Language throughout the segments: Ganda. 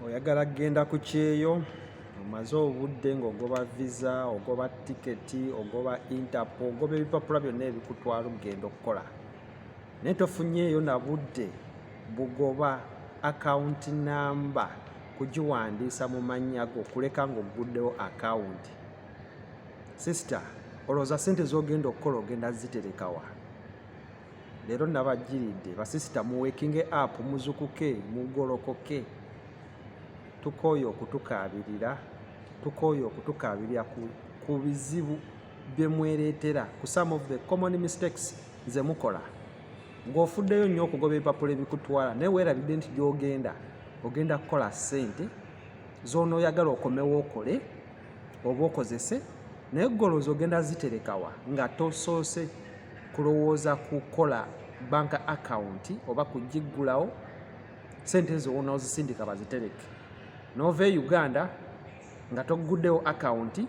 oyagala kgenda ku kyeyo omaze obudde ng'ogoba visa ogoba tiketi ogoba interpol ogoba ebipapula byonna ebikutwala okugenda okukola naye tofunyeeyo na budde bugoba akawunti namba kugiwandiisa mu mannya go kuleka ng'ogguddewo akawunti. Sisita, olowooza ssente z'ogenda okukola ogenda ziterekawa? Leero nabaggiridde basisita muweekinge app muzukuke mugolokoke. Tukooye okutukaabirira ku bizibu bye mwereetera ku some of the common mistakes ze mukola ng'ofuddeyo nnyo okugoba ebipapula ebikutwala naye weerabidde nti gy'ogenda ogenda kukola ssente z'onooyagala okomewo okole oba okozese naye golooza ogenda ziterekawa nga tosoose kulowooza kukola bank account oba kugiggulawo ssente zowonoozisindika bazitereke n'ova e Uganda nga togguddewo akawunti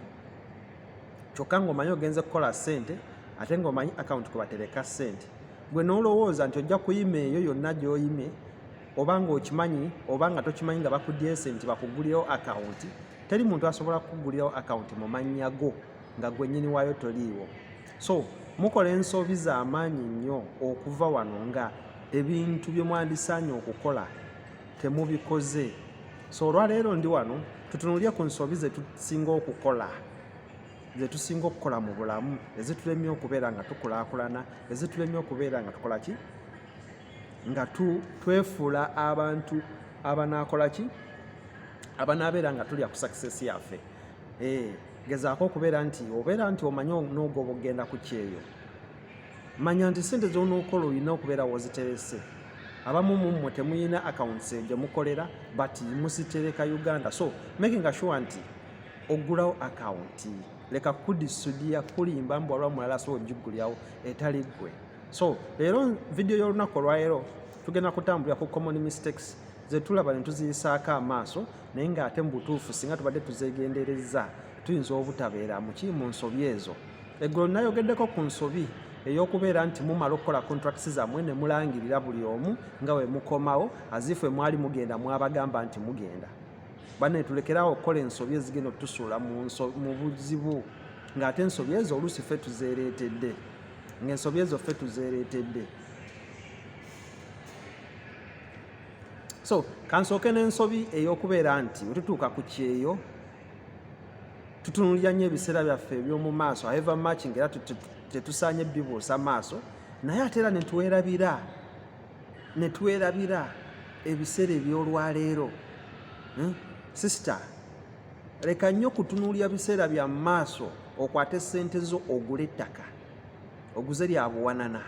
kyokka ng'omanyi ogenze kukola ssente ate ng'omanyi akawunti kwe batereka ssente gwe n'olowooza nti ojja kuyima eyo yonna gy'oyime oba ng'okimanyi oba nga tokimanyi nga bakuddiye ssente bakuggulirawo akawunti teri muntu asobola kukuggulirawo akawunti mu mannya go nga gwe nnyini waayo toliiwo. So mukola ensobi z'amaanyi nnyo okuva wano nga ebintu bye mwandisaanye okukola temubikoze. So olwaleero ndi wano tutunulye ku nsobi ze tusinga okukola mu bulamu ezitulemye okubeera nga tukulaakulana ezitulemye okubeera nga tukola ki nga twefuula abantu abanaakola ki abanaabeera nga tulya ku success yaffe. Gezaako okubeera nti obeera nti omanyi n'ogoba ogenda ku kyeyo manya nti ssente z'onookola olina okubeera woziterese. Abamu mu mmwe temuyina accounts gye mukolera but musitereka Uganda, so making sure nti oggulawo account. Leka kudisudia kulimba mbu olwa mulala so ogiggulyawo etali ggwe. So leero video y'olunaku olwaleero tugenda kutambulira ku common mistakes ze tulaba ne tuziyisaako amaaso naye ng'ate mu butuufu singa tubadde tuzeegendereza tuyinza obutabeera mu nsobi ezo. Eggulo nayogeddeko ku nsobi ey'okubeera nti mumala okukola contracts zammwe ne mulangirira buli omu nga we mukomawo azife mwali mugenda mwabagamba nti mugenda. Banne tulekerawo okukola ensobi ezigenda otusuula mu buzibu ng'ate ensobi ezo oluusi ffe tuzeereetedde So kansooke n'ensobi ey'okubeera nti bwe tutuuka ku kyeyo tutunulira nnyo ebiseera byaffe eby'omu maaso however much ng'era tetusaanye bibuusa maaso naye ate era ne twerabira ebiseera eby'olwaleero. Sisita, leka nnyo kutunuulira biseera bya maaso okwate ssente zo ogule ettaka oguze lya buwanana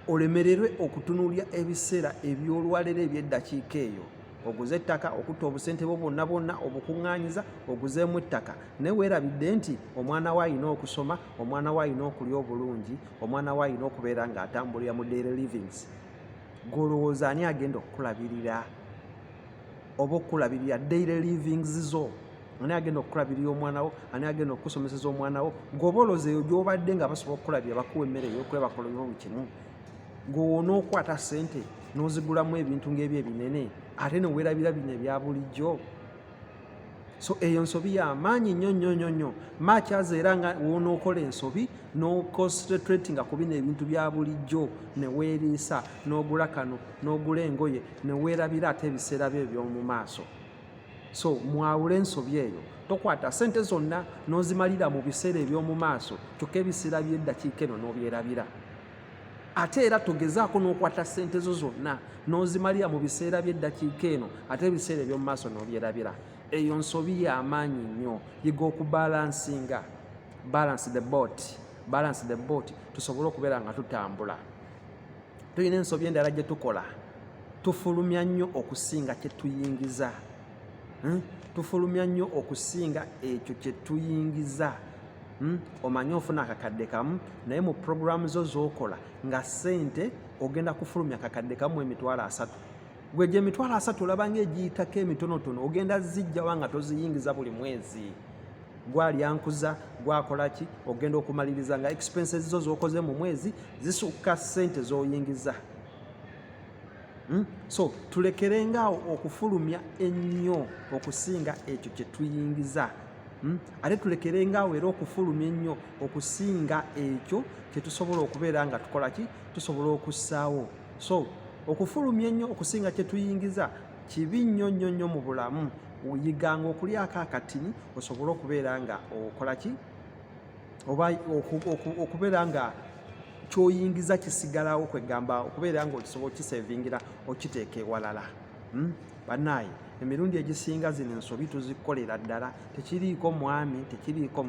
olemererwe okutunuulira ebiseera eby'olwaleero eby'eddakiika eyo oguze ettaka okutta obusente bwo bwonna obukuŋŋaanyiza oguzeemu ettaka naye weerabidde nti omwana we alina okusoma omwana we alina okulya obulungi omwana we alina okubeera ng'atambulira mu daily livings. Golowooza ani agenda okukulabirira oba okulabirira daily livings zo? Ani agenda okukulabirira omwana wo? Ani agenda okusomeseza omwana wo? G'oba olowooza eyo gy'obadde nga basobola okukulabira bakuwa emmere ey'okwebakala buli kimu ng'owoona okwata ssente n'ozigulamu ebintu ng'ebyo ebinene ate ne weerabira bino ebya bulijjo. So eyo nsobi y'amaanyi nnyo maakyaza era nga woonookola ensobi n'oconcentrate nga ku bino ebintu bya bulijjo ne weeriisa n'ogula kano n'ogula engoye ne weerabira ate ebiseera byo eby'omu maaso. So mwawule ensobi eyo. Tokwata ssente zonna n'ozimalira mu biseera eby'omu maaso kyokka ebiseera by'eddakiika eno n'obyerabira. Ate era togezaako n'okwata ssente zo zonna n'ozimalira mu biseera by'eddakiika eno ate ebiseera eby'omu maaso n'obyerabira. Eyo nsobi y'amaanyi nnyo. Yiga okubalansinga. Balance the boat tusobole okubeera nga tutambula. Tulina ensobi endala gye tukola tufulumya nnyo okusinga kye tuyingiza. Tufulumya nnyo okusinga ekyo kye tuyingiza. Omanyi ofuna akakadde kamu naye mu programu zo z'okola nga ssente ogenda kufulumya akakadde kamu emitwalo 3. Gwe gye emitwalo 3 olaba ng'egiyitako emitonotono ogenda zijjawa nga toziyingiza buli mwezi. Gwalyankuza gwakola ki ogenda okumaliriza nga expenses zo z'okoze mu mwezi zisukka ssente z'oyingiza. So tulekerengaawo okufulumya ennyo okusinga ekyo kye tuyingiza. Ate tulekerengaawo era okufulumya ennyo okusinga ekyo kye tusobola okubeera nga tukola ki, tusobola okussaawo. So okufulumya ennyo okusinga kye tuyingiza kibi nnyo mu bulamu. Yiganga okulyako akatini osobole okubeera nga okola ki, oba okubeera nga kyoyingiza kisigalawo, kwegamba okubeera nga okisobola kisevingira okiteeka ewalala. Bannaaye emirundi egisinga zino ensobi tuzikolera ddala, tekiriiko mwami, tekiriiko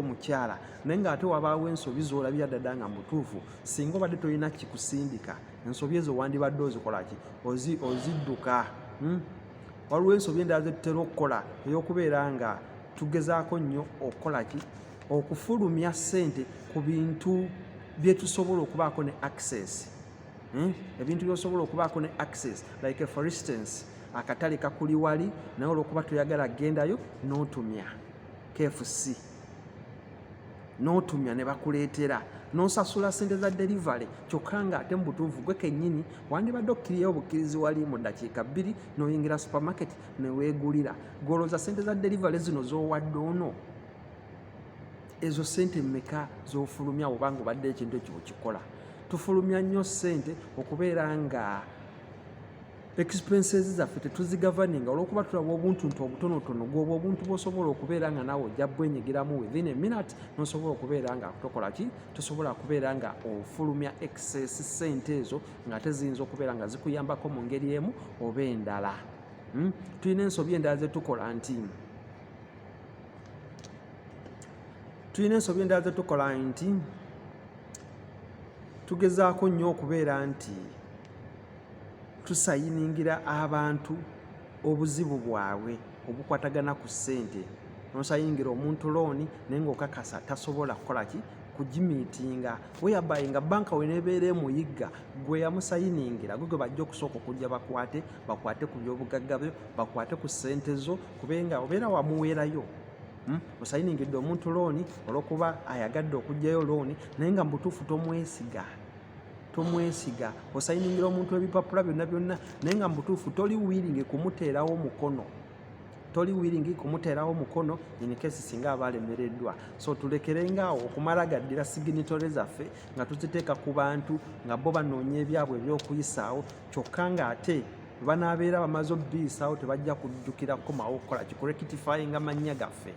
mukyala, naye ng'ate wabaawo ensobi z'olabira ddala nga mutuufu singa obadde tolina kikusindika, ensobi ezo wandibadde ozikola ki, ozidduka. Waliwo ensobi endala ze tutera okukola ey'okubeera nga tugezaako nnyo okukola ki, okufulumya ssente ku bintu bye tusobola okubaako ne access. Ebintu by'osobola okubaako ne access, like for instance akatale kakuli wali naye olw'okuba toyagala gendayo n'otumya KFC, n'otumya ne bakuleetera, n'osasula ssente za delivery, kyokka nga ate mu butuufu gwe kennyini wandibadde okkiriyeyo bukkirizi wali mu ddakiika 2 n'oyingira supermarket ne weegulira. Golooza ssente za delivery zino z'owadde ono, ezo ssente mmeka z'ofulumya oba nga obadde ekintu ekyo okikola? Tufulumya nnyo ssente okubeera nga expenses zaffe tetuzigavaninga, olw'okuba tulaba obuntuntu obutonotono gw'obwo obuntu bw'osobola okubeera nga naawe ojja bwenyigiramu within a minute n'osobola okubeera nga tokola ki, tosobola kubeera nga ofulumya excess ssente ezo ng'ate ziyinza okubeera nga zikuyambako mu ngeri emu oba endala. Tulina ensobi endala ze tukola nti tugezaako nnyo okubeera nti tusayiningira abantu obuzibu bwabwe obukwatagana ku ssente. Nosayingira omuntu looni naye ng'okakasa tasobola kukola ki, kugimiitinga, whereby nga banka we nebeera emuyigga gwe yamusayiningira gwe bajja okusooka okujja bakwate ku byobugagga byo, bakwate ku ssente zo, kubenga obeera wamuweerayo. Osayiningidde omuntu looni olw'okuba ayagadde okuggyayo looni naye nga mu butuufu tomwesiga. Osayiningira omuntu ebipapula byonna naye nga mu butuufu toli wiringi kumuteerawo mukono in case singa aba alemereddwa. So tulekerengaawo okumala gaddira siginitole zaffe nga tuziteeka ku bantu nga bo banoonya ebyabwe eby'okuyisaawo, kyokka ng'ate banaabeera bamaze obbiyisaawo tebajja kujjukira kukomawo okukola kikurekitifyinga mannya gaffe.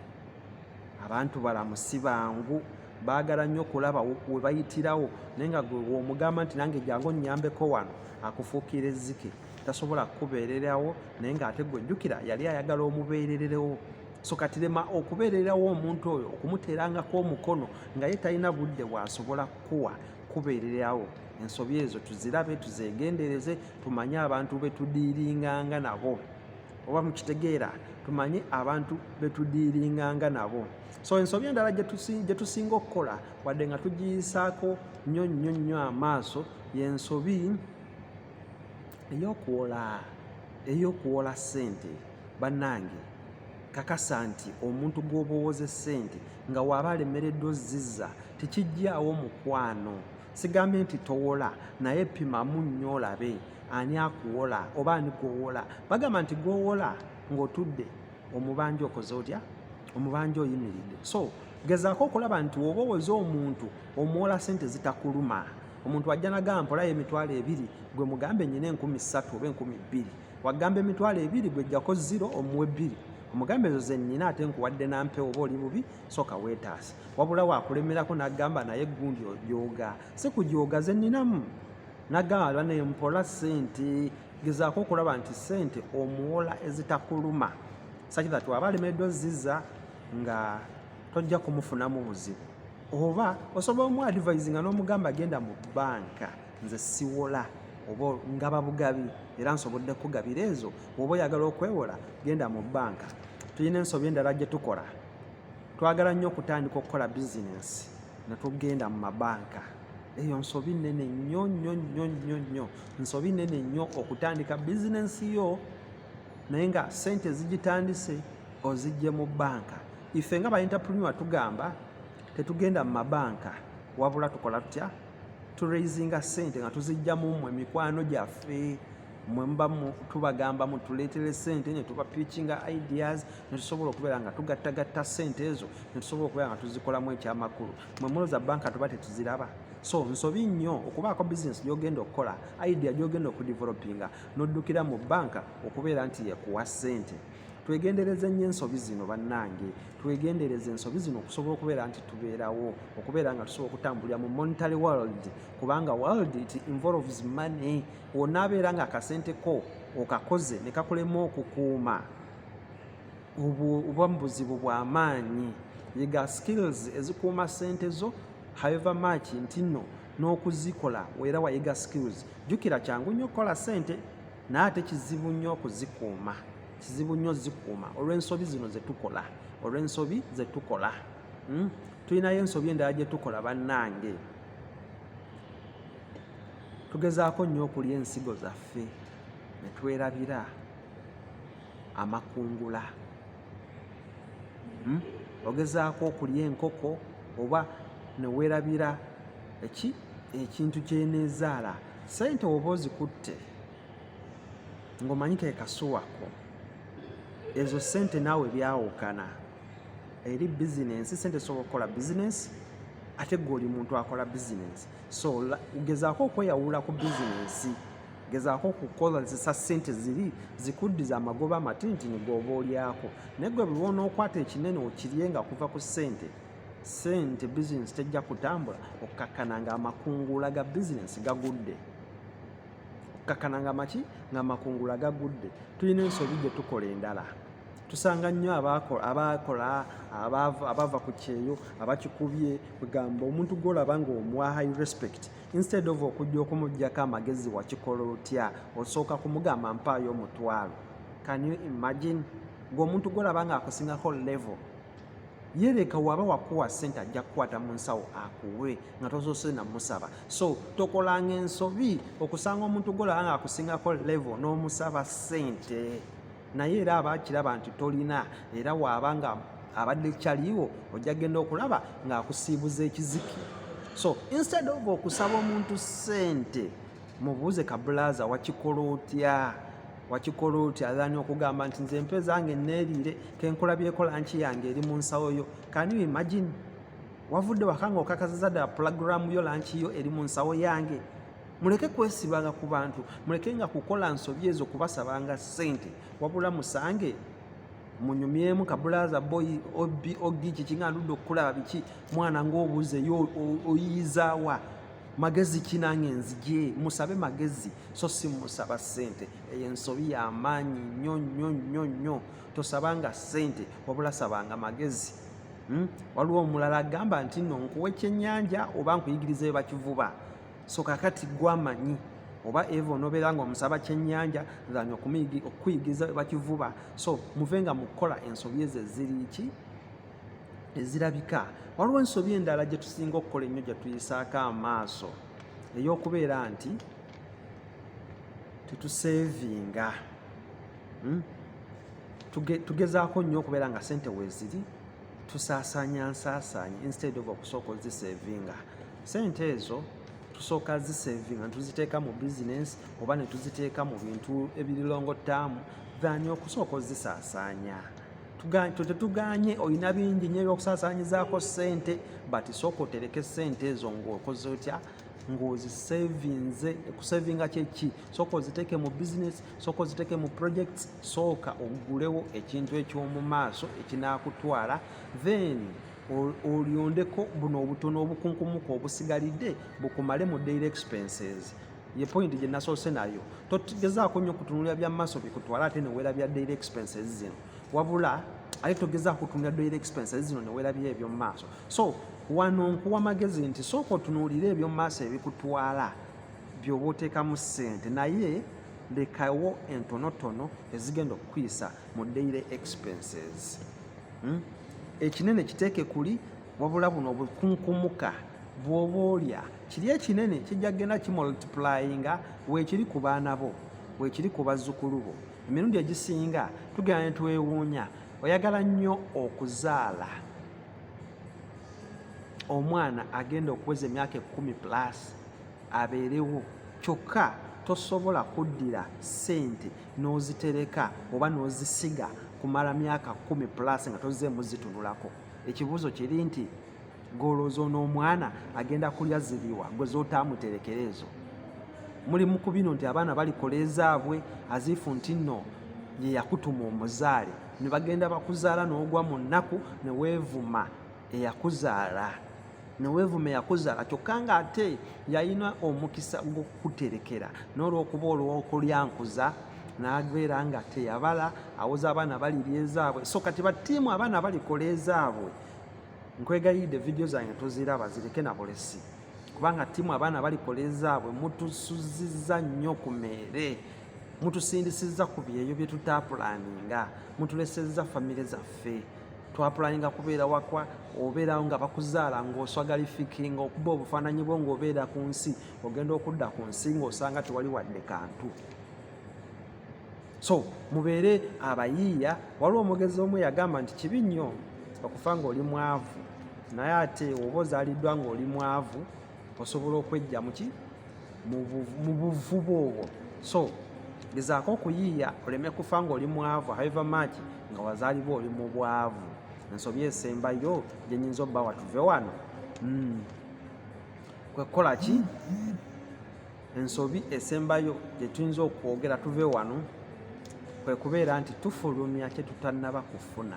Abantu balamusi bangu, baagala nnyo okulaba we bayitirawo naye nga gwe omugamba nti nange jangu onnyambeko wano, akufuukira ezzike, tasobola kukubeererawo naye ng'ate gwe jjukira yali ayagala omubeererewo. So kati lema okubeererawo omuntu oyo, okumuteerangako omukono nga ye talina budde bw'asobola kubeererawo. Ensobi ezo tuzirabe, tuzeegendereze, tumanye abantu be tudiiringanga nabo, oba mukitegeera, tumanye abantu be tudiiringanga nabo. So ensobi endala gye tusinga okukola wadde nga tugiyisaako nnyo amaaso y'ensobi ey'okuwola ssente. Bannange, kakasa nti omuntu gw'oba owoze ssente nga waaba alemereddwa ozzizza tekijjaawo mukwano. Sigambye nti towola, naye pimamu nnyo olabe ani akuwola oba ani gwowola. Bagamba nti gwowola ng'otudde omubanja okoze otya, omubanja oyimiridde. So gezaako okulaba nti woba owoze omuntu omuwola ssente zitakuluma. Omuntu wajja nagamba mpolayo emitwalo 2 gwe mugambe nnyina 3,000 oba 2,000, wagamba emitwalo 2 gwe jjako 0 omuwe 2, omugambe ezo ze nnina ate nkuwadde nampewo oba oli bubi sooka weetaasa. Wabula waakulemerako n'agamba naye gundi ojooga. Si kujooga, ze nninamu. N'agamba bane mpola ssente. Gezaako okulaba nti ssente omuwola ezitakuluma, such that waba alemereddwa ozzizza nga tojja kumufunamu buzibu. Oba osobola omuadvisinga n'omugamba agenda mu bbanka, nze siwola oba ngaba bugabi era nsobodde kugabira ezo, oba oyagala okwewola genda mu bbanka. Tulina ensobi endala gye tukola, twagala nnyo okutandika okukola bizinensi ne tugenda mu mabanka. Eyo nsobi nnene nnyo, nsobi nnene nnyo okutandika bizinensi yo naye nga ssente zigitandise ozijje mu bbanka. Ife nga ba entrepreneur tugamba tetugenda mu mabanka, wabula tukola tutya, turaisinga ssente nga tuzijjamu mmwe mikwano gyaffe mwe muba tubagamba mutuleetere ssente ne tuba pitchinga ideas ne tusobola okubeera nga tugattagatta ssente ezo ne tusobola okubeera nga tuzikolamu ekyamakulu. Mwe mulooza banka tuba tetuziraba. So nsobi nnyo okubaako bizinesi gy'ogenda okukola, idea gy'ogenda okudevelopinga n'oddukira mu banka okubeera nti yekuwa ssente. Twegendereze nnyo ensobi zino bannange, twegendereze ensobi zino okusobola okubeera nti tubeerawo, okubeera nga tusobola okutambulira mu monetary world, kubanga world it involves money. Onaabeera nga akasente ko okakoze ne kakulema okukuuma oba mu buzibu bw'amaanyi. Yiga skills ezikuuma ssente zo however much nti nno n'okuzikola weera wayiga skills. Jjukira kyangu nnyo okukola ssente naye ate kizibu nnyo okuzikuuma. Kizibu nnyo zikuuma olw'ensobi zino zetukola, olw'ensobi zetukola. Tulinayo ensobi endala gye tukola bannange. Tugezaako nnyo okulya ensigo zaffe ne twerabira amakungula. Ogezaako okulya enkoko oba ne weerabira ekintu kyeneezaala. Ssente oba ozikutte ng'omanyi ke kasuwako, ezo ssente naawe byawukana. Eri bizinensi ssente sobola okukola bizinensi ate gwe oli muntu akola bizinensi. So gezaako okweyawula ku bizinensi, gezaako okukozesa ssente ziri zikuddiza amagoba amatintini g'oba olyako. Naye gwe bwe onookwata ekinene okiryenga kuva ku ssente bizinensi tejja kutambula. Okkakkana nga amakungula ga bizinensi gagudde, okkakkana nga amakungula gagudde. Tulina ensobi gye tukola endala. Tusanga nnyo abaakola abava ku kyeyo abakikubye kugamba omuntu gw'olaba ng'omuwa high respect, instead of okujja okumuggyako amagezi wakikola otya, osooka kumugamba mpaayo omutwalo. Can you imagine? Ng'omuntu gw'olaba ng'akusingako level, yereka waba wakuwa ssente ajja kukwata mu nsawo akuwe nga tosoose namusaba. So tokolanga ensobi okusanga omuntu gw'olaba ng'akusingako level n'omusaba ssente, naye era aba akiraba nti tolina, era waaba nga abadde kyaliwo ojja genda okulaba ng'akusiibuza ekiziki. So instead of okusaba omuntu ssente, mubuuze kabulaza wakikola otya, wakikola otya, azaani okugamba nti nze empe zange neeriire kenkolabyeko lanki yange eri mu nsawo yo. Can you imagine? Wavudde waka nga okakasiza ddala pulagulamu yo lanki yo eri mu nsawo yange. Muleke kwesibanga ku bantu, muleke nga kukola nsobi ezo kubasabanga ssente, wabula musange munyumyemu kabulaza boyi ogi kikingandudde okukulaba biki mwana ng'obuuzeyo oyiyizaawa magezi kinange nzije, musabe magezi so si musaba ssente. Eyo ensobi y'amaanyi nnyo. Tosabanga ssente wabula sabanga magezi. Waliwo omulala agamba nti nno nkuwa ekyennyanja oba nkuyigiriza bye bakivuba. So kakati gwamanyi oba Eva onobeera ng'omusaba kyennyanja zaanya okuyigiriza bye bakivuba. So muvenga mu kukola ensobi ezo eziri ki ezirabika. Waliwo ensobi endala gye tusinga okukola ennyo gye tuyisaako amaaso ey'okubeera nti tetuseevinga. Tugezaako nnyo okubeera nga ssente weeziri tusaasaanya instead of okusooka oziseevinga. Ssente ezo tusooka ziseevinga ne tuziteeka mu bizinensi oba ne tuziteeka mu bintu ebirilongo ttaamu than okusooka ozisaasaanya. Tetuganye olina bingi nnyo ebyokusaasaanyizaako ssente, but sooka otereke ssente ezo ng'okoze otya ng'oziseevinze. Kuseevinga kyeki? Sooka oziteeke mu bizinesi, sooka oziteeke mu projects, sooka ogulewo ekintu eky'omu maaso ekinaakutwala, then olyondeko buno obutono obukunkumuka obusigalidde bukumale mu daily expenses. Ye point gye nasoose nayo. Togezaako nnyo kutunulira bya maaso bikutwala ate ne weerabya daily expenses zino, wabula ate togezaako kutunulira daily expenses zino ne weerabya eby'omu maaso. So wano nkuwa magezi nti sooka otunuulire eby'omu maaso ebikutwala by'oba oteekamu ssente, naye lekawo entonotono ezigenda okukuyisa mu daily expenses. Ekinene kiteeke kuli, wabula buno obukunkumuka bw'oba olya kiri ekinene kijja kgenda kimultiplyinga weekiri ku baana bo, weekiri ku bazzukulu bo. Emirundi egisinga tugenda ne twewuunya, oyagala nnyo okuzaala omwana agenda okuweza emyaka 10+, abeerewo kyokka tosobola kuddira ssente n'ozitereka oba n'ozisiga kumala myaka 10 plus nga tozzeemu zitunulako. Ekibuuzo kiri nti golooza n'omwana agenda kulya ziriwa gwe z'otaamuterekera ezo. Muli mu kubino nti abaana balikola ezaabwe aziifu nti nno ye yakutuma omuzaale ne bagenda bakuzaala n'ogwa mu nnaku ne weevuma eyakuzaala kyokka ng'ate yalina omukisa gw'okukuterekera n'olw'okuba olw'okulyankuza n'abeera nga teyabala awoza abaana balirya ezaabwe. So kati battiimu abaana balikola ezaabwe, nkwegayidde vidiyo zange toziraba zireke na bulesi, kubanga ttiimu abaana balikola ezaabwe mutusuzizza nnyo ku meere, mutusindisizza ku byeyo bye tutapulaninga, mutulesezza famire zaffe. Twapulaninga kubeera wakwa, obeerawo nga bakuzaala ng'oswagalifikinga okuba obufaananyi bwo ng'obeera ku nsi, ogenda okudda ku nsi ng'osanga tewali wadde kantu. So mubeere abayiiya. Waliwo omugezi omu yagamba nti kibi nnyo okufa ng'oli mwavu, naye ate oba ozaaliddwa ng'oli mwavu osobola okwejja mu buvubu obwo. So gezaako okuyiiya oleme kufa ng'oli mwavu however much nga wazaalibwa oli mu bwavu. Ensobi esembayo gye nnyinza obbawa tuve wano kwe kukola ki? Ensobi esembayo gye tuyinza okwogera tuve wano kwe kubeera nti tufulumya kye tutannaba kufuna.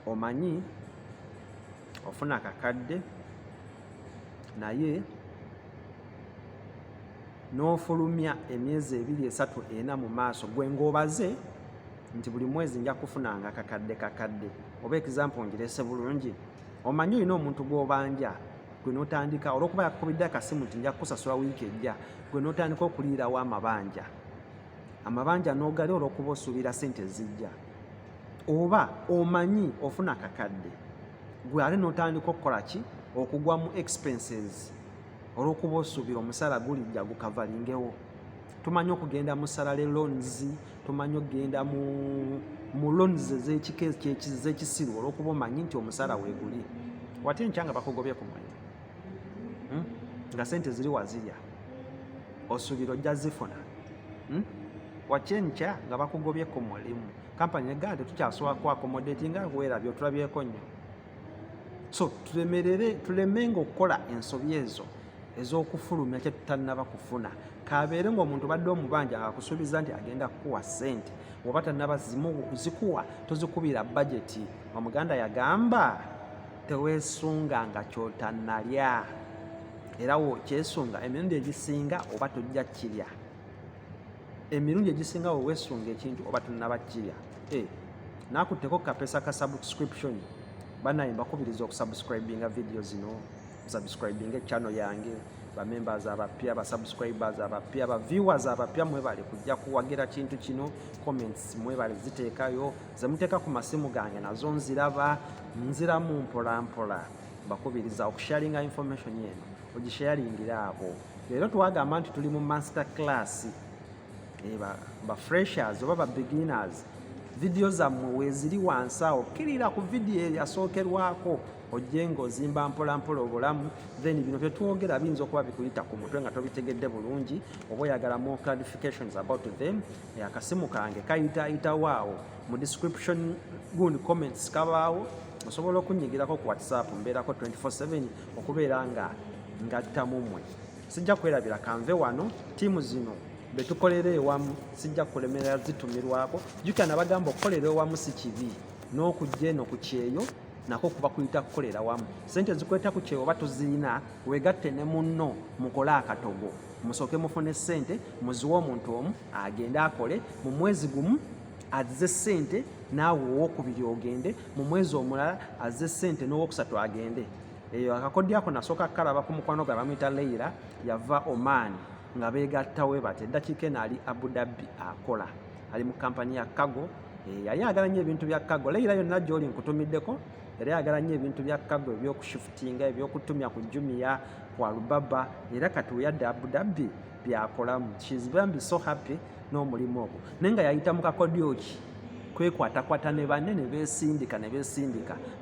Omanyi ofuna akakadde naye n'ofulumya emyezi 2, 3, 4 mu maaso gwe ng'obaze nti buli mwezi nja kufunanga kakadde. Oba example ngirese bulungi, omanyi olina omuntu gw'obanja gwe n'otandika olw'okuba yakukubidde akasimu nti nja kukusasula wiiki ejja, gwe n'otandika okuliirawo amabanja n'ogali olw'okuba osuubira ssente zijja. Oba omanyi ofuna kakadde gwe ate n'otandika okukola ki? Okugwa mu expenses olw'okuba osuubira omusala gulijja gukavalingewo. Tumanyi okugenda mu salary loans, tumanyi okugenda mu loans ez'ekisiru olw'okuba omanyi nti omusala weeguli. Wate enkya nga bakugobye ku mulimu nga sente ziri wazirya, osuubira ojja zifuna. Wakye enkya nga bakugobye ku mulimu, kampani negala tetukyasobola ku accommodate nga weerabye otulabyeko nnyo. So tulemenga okukola ensobi ezo ez'okufulumya kye tutannaba kufuna. Kabeere ng'omuntu badde omubanja akusuubiza nti agenda kukuwa ssente, oba tannaba zikuwa tozikubira budgeti. Omuganda yagamba teweesunga nga ky'otannalya, era wokyesunga emirundi egisinga oba tojja kirya. Emirundi egisinga weesunga ekintu oba tonnaba kirya. Naakutteko kapeesa ka subscription. Banaye mbakubiriza okusubscribinga video zino, subscribinga channel yange, ba members abapya, ba subscribers abapya, ba viewers abapya mwebale kujja kuwagira kintu kino, comments mwebale ziteekayo, ze muteeka ku masimu gange nazo nziraba, nziramu mpola. Mbakubiriza okusharinga information yeno, ogisharingira abo. Leero twagamba nti tuli mu master class. Ba freshers oba ba beginners, video zammwe weeziri wansi awo, kkirira ku video eyasookerwako ojje ng'ozimba mpola obulamu, then bino byetwogera biyinza okuba bikuyita ku mutwe nga tobitegedde bulungi, oba oyagala more clarifications about them. Akasimu kange kayitaayitawo awo mu description, gundi comments kabaawo, osobola okunnyigirako ku WhatsApp. Mbeerako 24/7 okubeera nga ngattamu mmwe. Sijja kwerabira kanve wano, ttiimu zino betukolera ewamu sijja kulemerera zitumirwako. Jjukira nabagamba okukolera ewamu si kibi, n'okujja eno ku kyeyo nako kuba kuyita kukolera wamu. Sente zikweta ku kyeyo oba tozirina, weegatte ne munno mukole akatogo, musooke mufune ssente, muziwe omuntu omu agende akole, mu mwezi gumu azze ssente naawe owookubiri ogende, mu mwezi omulala azze ssente n'owookusatu agende. Eyo akakodyo ako nasooka kalaba ku mukwano gwe bamuyita Leila, yava Oman nga beegattawe bati. Eddakiika eno ali Abu Dhabi akola, ali mu kampani ya Cargo. Yali ayagala nnyo ebintu bya Cargo. Leila yonna gy'oli nkutumiddeko, era ayagala nnyo ebintu bya Cargo, ebyokushifutinga, ebyokutumya ku Jumia, ku Alibaba, era kati weyadde Abu Dhabi byakolamu. She's very so happy n'omulimu ogwo. Naye nga yayita mu kakodyo ki kwekwatakwata ne banne ne beesindika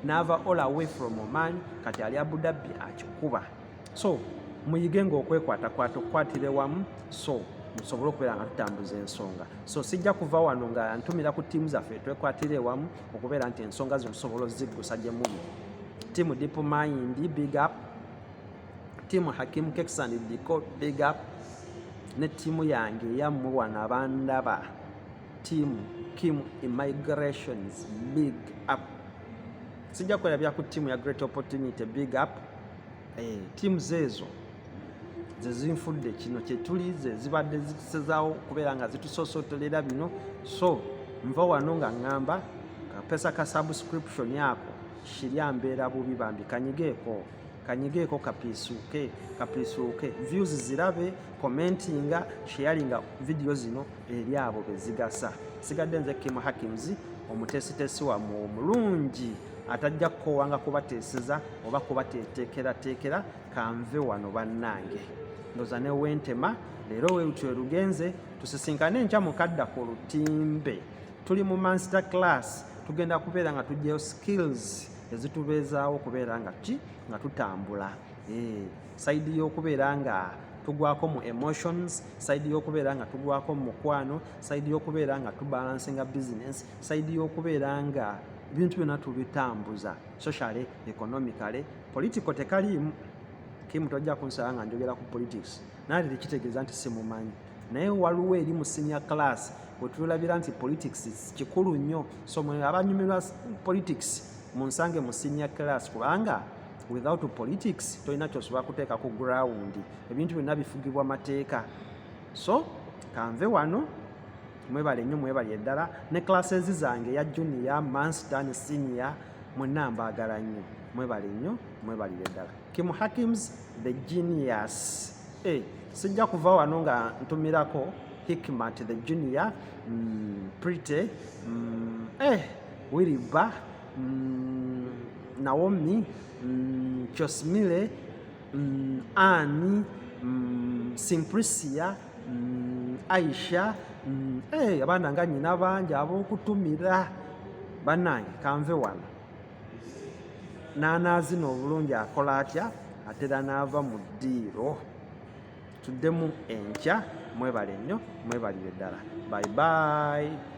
n'ava all away from Oman, kati ali Abu Dhabi akikuba. so muyige ng'okwekwatakwata okukwatire wamu so musobole okubeera nga tutambuza ensonga. So sijja kuva wano nga ntumira ku ttiimu zaffe twekwatire wamu okubeera nti ensonga zino tusobola oziggusa gye muli. Ttiimu Deep Mind, big up. Ttiimu Hakim Cakes and Decor, big up. Ne ttiimu yange eyammwe wano abandaba, ttiimu Kim Immigrations, big up. Sijja kwerabya ku ttiimu ya Great Opportunity, big up. Ttiimu zeezo ze zinfudde kino kye tuli, ze zibadde zitusezaawo kubeera nga zitusoosootolera bino. So nva wano nga ŋŋamba kapesa ka subscription yako shirya mbeera bubi bambi kanyigeeko kapiisuuke views zirabe, commentinga, sharinga video zino eri abo bezigasa. Sigadde nze Kim Hakims, omutesitesi wammwe omulungi atajja kukowanga kubateeseza oba kubateekerateekera. Kanve wano bannange ndoza ne wentema leero weetwe lugenze tusisinkane enkya mukadda ku lutimbe. Tuli mu master class, tugenda kubeera nga tujjayo skills ezitubeezaawo kubeera nga tutambula. Saidi y'okubeera nga tugwako mu emotions, saidi y'okubeera nga tugwako mu mukwano, saidi y'okubeera nga tubalansinga business, saidi y'okubeera nga ebintu byonna tubitambuza socially, economically. Political tekaliimu. Kim tojja kunsaba nga njogera ku politics naye tekitegeeza nti simumanyi, naye waliwo eri mu senior class wetulabira nti politics kikulu nnyo. So mwe abanyumirwa politics munsange mu senior class, kubanga without politics tolina kyosobola kuteeka ku ground, ebintu byonna bifugibwa mateeka. So kanve wano, mwebale nnyo, mwebale ddala. Ne classes zange ya junior, master ne senior mwenna mbaagala nnyo, mwebale nnyo, mwebalire ddala. Kim Hakims the genius. Sijja kuva wano nga ntumirako Hikmat the junior, Pretty, Wiriba, Naomi, Chosmile, Annie, Simplicia, Aisha, abaana nga nnyina bangi ab'okutumira. Bannange kanve wano, n'anaazina obulungi akola atya, atera n'ava mu ddiiro. Tuddemu enkya, mwebale nnyo, mwebalire ddala. Bye bye.